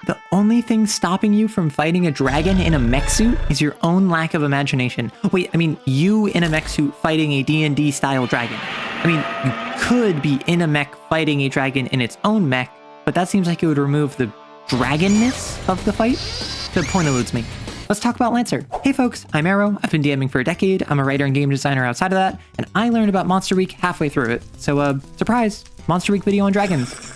The only thing stopping you from fighting a dragon in a mech suit is your own lack of imagination. Wait, I mean, you in a mech suit fighting a D&D style dragon. I mean, you could be in a mech fighting a dragon in its own mech, but that seems like it would remove the dragonness of the fight. The point eludes me. Let's talk about Lancer. Hey folks, I'm Arrow. I've been DMing for a decade. I'm a writer and game designer outside of that, and I learned about Monsterweek halfway through it. So, surprise, Monsterweek video on dragons.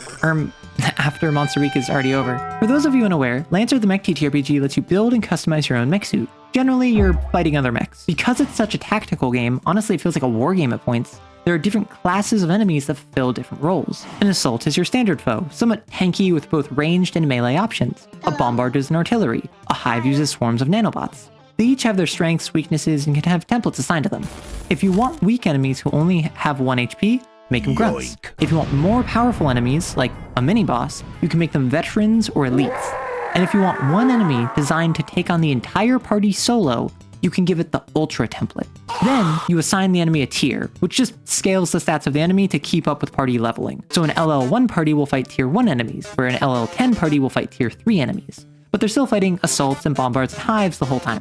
After Monsterweek is already over. For those of you unaware, Lancer the Mech TTRPG lets you build and customize your own mech suit. Generally, you're fighting other mechs. Because it's such a tactical game, honestly it feels like a war game at points, there are different classes of enemies that fulfill different roles. An assault is your standard foe, somewhat tanky with both ranged and melee options. A bombard is an artillery. A hive uses swarms of nanobots. They each have their strengths, weaknesses, and can have templates assigned to them. If you want weak enemies who only have 1 HP, make them grunts. Yoink. If you want more powerful enemies, like a mini-boss, you can make them veterans or elites. And if you want one enemy designed to take on the entire party solo, you can give it the Ultra template. Then, you assign the enemy a tier, which just scales the stats of the enemy to keep up with party leveling. So an LL1 party will fight tier 1 enemies, where an LL10 party will fight tier 3 enemies. But they're still fighting assaults and bombards and hives the whole time.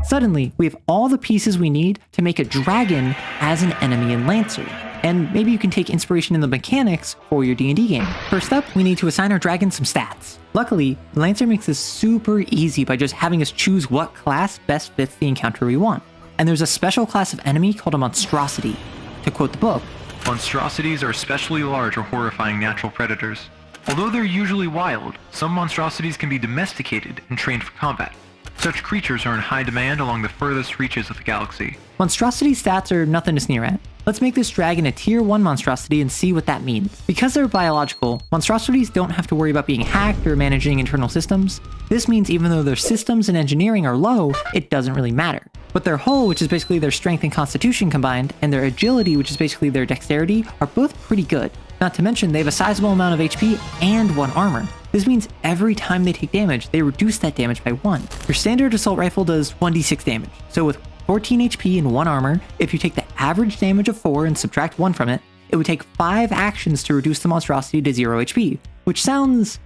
Suddenly, we have all the pieces we need to make a dragon as an enemy in Lancer. And maybe you can take inspiration in the mechanics for your D&D game. First up, we need to assign our dragon some stats. Luckily, Lancer makes this super easy by just having us choose what class best fits the encounter we want. And there's a special class of enemy called a monstrosity. To quote the book, monstrosities are especially large or horrifying natural predators. Although they're usually wild, some monstrosities can be domesticated and trained for combat. Such creatures are in high demand along the furthest reaches of the galaxy. Monstrosity stats are nothing to sneer at. Let's make this dragon a tier 1 monstrosity and see what that means. Because they're biological, monstrosities don't have to worry about being hacked or managing internal systems. This means even though their systems and engineering are low, it doesn't really matter. But their hull, which is basically their strength and constitution combined, and their agility, which is basically their dexterity, are both pretty good. Not to mention, they have a sizable amount of HP and 1 armor. This means every time they take damage, they reduce that damage by 1. Your standard assault rifle does 1d6 damage. So with 14 HP and 1 armor, if you take the average damage of 4 and subtract 1 from it, it would take 5 actions to reduce the monstrosity to 0 HP, which sounds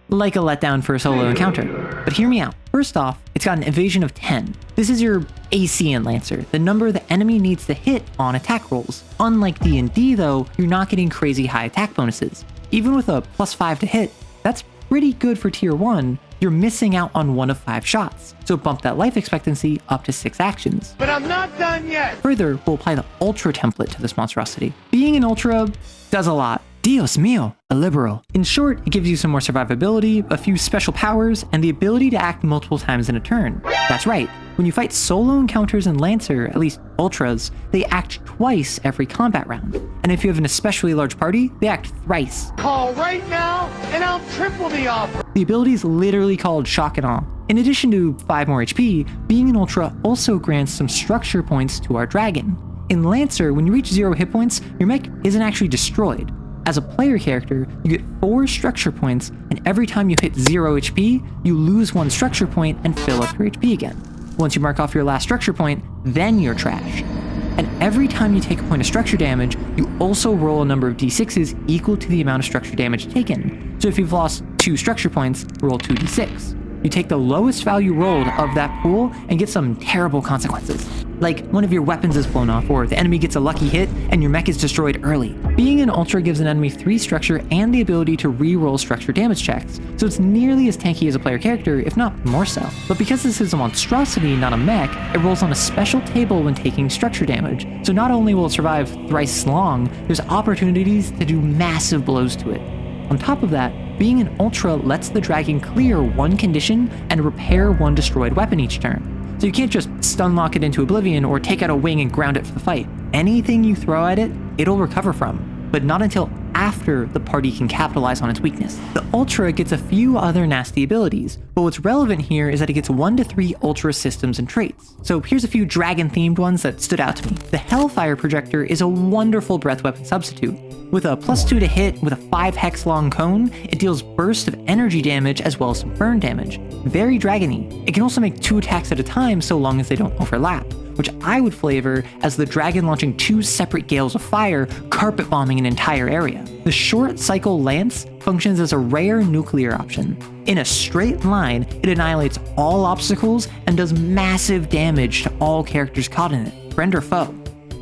like a letdown for a solo encounter. But hear me out. First off, it's got an evasion of 10. This is your AC in Lancer, the number the enemy needs to hit on attack rolls. Unlike D&D though, you're not getting crazy high attack bonuses. Even with a +5 to hit, that's pretty good for tier 1, you're missing out on 1 of 5 shots. So bump that life expectancy up to 6 actions. But I'm not done yet! Further, we'll apply the Ultra template to this monstrosity. Being an Ultra does a lot. Dios mío, a liberal. In short, it gives you some more survivability, a few special powers, and the ability to act multiple times in a turn. That's right, when you fight solo encounters in Lancer, at least Ultras, they act twice every combat round. And if you have an especially large party, they act thrice. Call right now, and I'll triple the offer! The ability is literally called Shock and Awe. In addition to 5 more HP, being an Ultra also grants some structure points to our dragon. In Lancer, when you reach 0 hit points, your mech isn't actually destroyed. As a player character, you get 4 structure points, and every time you hit 0 HP, you lose 1 structure point and fill up your HP again. Once you mark off your last structure point, then you're trash. And every time you take a point of structure damage, you also roll a number of d6s equal to the amount of structure damage taken. So if you've lost 2 structure points, roll 2d6. You take the lowest value rolled of that pool and get some terrible consequences. Like one of your weapons is blown off, or the enemy gets a lucky hit and your mech is destroyed early. Being an Ultra gives an enemy 3 structure and the ability to re-roll structure damage checks, so it's nearly as tanky as a player character, if not more so. But because this is a monstrosity, not a mech, it rolls on a special table when taking structure damage, so not only will it survive thrice long, there's opportunities to do massive blows to it. On top of that, being an Ultra lets the dragon clear 1 condition and repair 1 destroyed weapon each turn. So you can't just stun lock it into oblivion or take out a wing and ground it for the fight. Anything you throw at it, it'll recover from, but not until after the party can capitalize on its weakness. The Ultra gets a few other nasty abilities, but what's relevant here is that it gets 1 to 3 Ultra systems and traits. So here's a few dragon-themed ones that stood out to me. The Hellfire Projector is a wonderful breath weapon substitute. With a +2 to hit with a 5 hex long cone, it deals bursts of energy damage as well as some burn damage. Very dragony. It can also make 2 attacks at a time so long as they don't overlap, which I would flavor as the dragon launching 2 separate gales of fire, carpet bombing an entire area. The short cycle lance functions as a rare nuclear option. In a straight line, it annihilates all obstacles and does massive damage to all characters caught in it, friend or foe.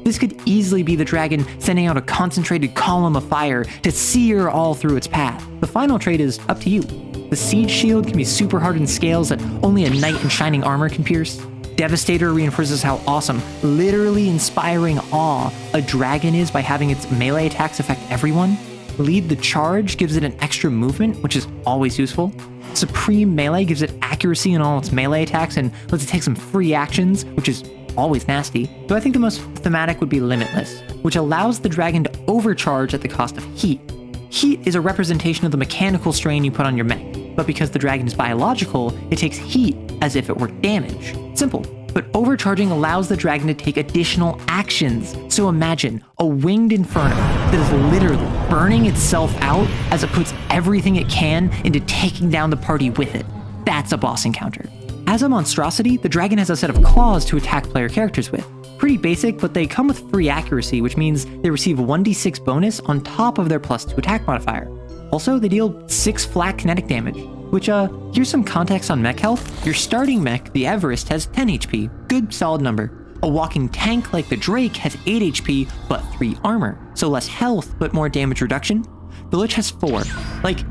This could easily be the dragon sending out a concentrated column of fire to sear all through its path. The final trait is up to you. The siege shield can be super hardened scales that only a knight in shining armor can pierce. Devastator reinforces how awesome, literally inspiring awe a dragon is by having its melee attacks affect everyone. Lead the charge gives it an extra movement, which is always useful. Supreme melee gives it accuracy in all its melee attacks and lets it take some free actions, which is always nasty. Though I think the most thematic would be Limitless, which allows the dragon to overcharge at the cost of heat. Heat is a representation of the mechanical strain you put on your mech, but because the dragon is biological, it takes heat as if it were damage. Simple. But overcharging allows the dragon to take additional actions. So imagine a winged inferno that is literally burning itself out as it puts everything it can into taking down the party with it. That's a boss encounter. As a monstrosity, the dragon has a set of claws to attack player characters with. Pretty basic, but they come with free accuracy, which means they receive a 1d6 bonus on top of their +2 attack modifier. Also, they deal 6 flat kinetic damage, which here's some context on mech health. Your starting mech, the Everest, has 10 HP, good solid number. A walking tank like the Drake has 8 HP, but 3 armor, so less health, but more damage reduction. The Lich has 4,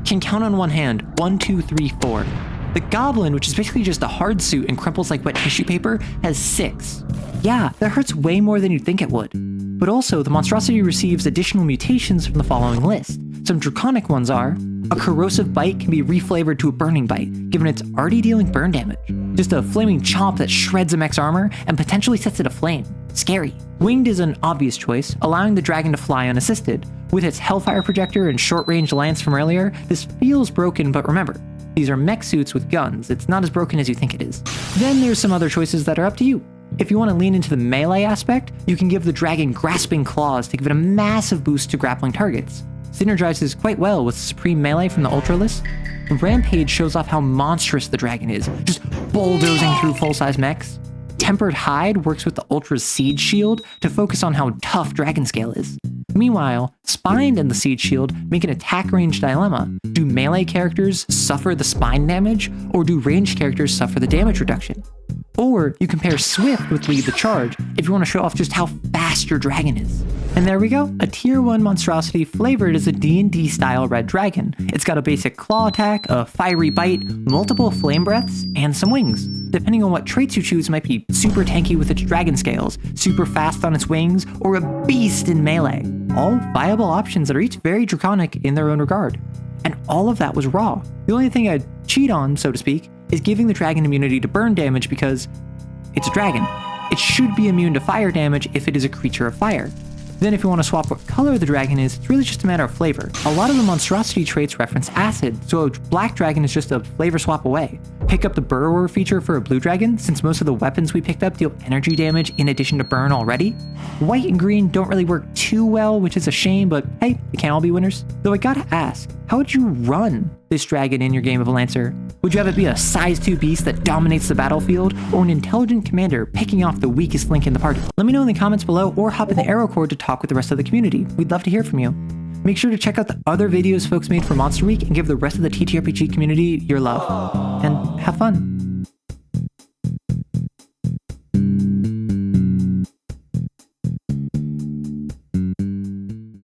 can count on one hand, 1, 2, 3, 4. The Goblin, which is basically just a hard suit and crimples like wet tissue paper, has 6. Yeah, that hurts way more than you'd think it would. But also, the monstrosity receives additional mutations from the following list. Some draconic ones are: a corrosive bite can be reflavored to a burning bite, given it's already dealing burn damage. Just a flaming chomp that shreds a mech's armor and potentially sets it aflame. Scary. Winged is an obvious choice, allowing the dragon to fly unassisted. With its Hellfire projector and short-range lance from earlier, this feels broken, but remember, these are mech suits with guns. It's not as broken as you think it is. Then there's some other choices that are up to you. If you want to lean into the melee aspect, you can give the dragon grasping claws to give it a massive boost to grappling targets. Synergizes quite well with Supreme Melee from the Ultra list. Rampage shows off how monstrous the dragon is, just bulldozing through full-size mechs. Tempered Hide works with the Ultra's Siege Shield to focus on how tough Dragon Scale is. Meanwhile, Spined and the Siege Shield make an attack range dilemma. Do melee characters suffer the spine damage, or do ranged characters suffer the damage reduction? Or you compare Swift with Lead the Charge if you want to show off just how fast your dragon is. And there we go, a tier 1 monstrosity flavored as a D&D style red dragon. It's got a basic claw attack, a fiery bite, multiple flame breaths, and some wings. Depending on what traits you choose, it might be super tanky with its dragon scales, super fast on its wings, or a beast in melee. All viable options that are each very draconic in their own regard. And all of that was raw. The only thing I'd cheat on, so to speak, is giving the dragon immunity to burn damage because it's a dragon. It should be immune to fire damage if it is a creature of fire. Then if you want to swap what color the dragon is, it's really just a matter of flavor. A lot of the monstrosity traits reference acid, so a black dragon is just a flavor swap away. Pick up the Burrower feature for a blue dragon, since most of the weapons we picked up deal energy damage in addition to burn already. White and green don't really work too well, which is a shame, but hey, they can't all be winners. Though I gotta ask, how would you run this dragon in your game of Lancer? Would you have it be a size 2 beast that dominates the battlefield, or an intelligent commander picking off the weakest link in the party? Let me know in the comments below, or hop in the arrow cord to talk with the rest of the community. We'd love to hear from you. Make sure to check out the other videos folks made for Monsterweek and give the rest of the TTRPG community your love. And have fun.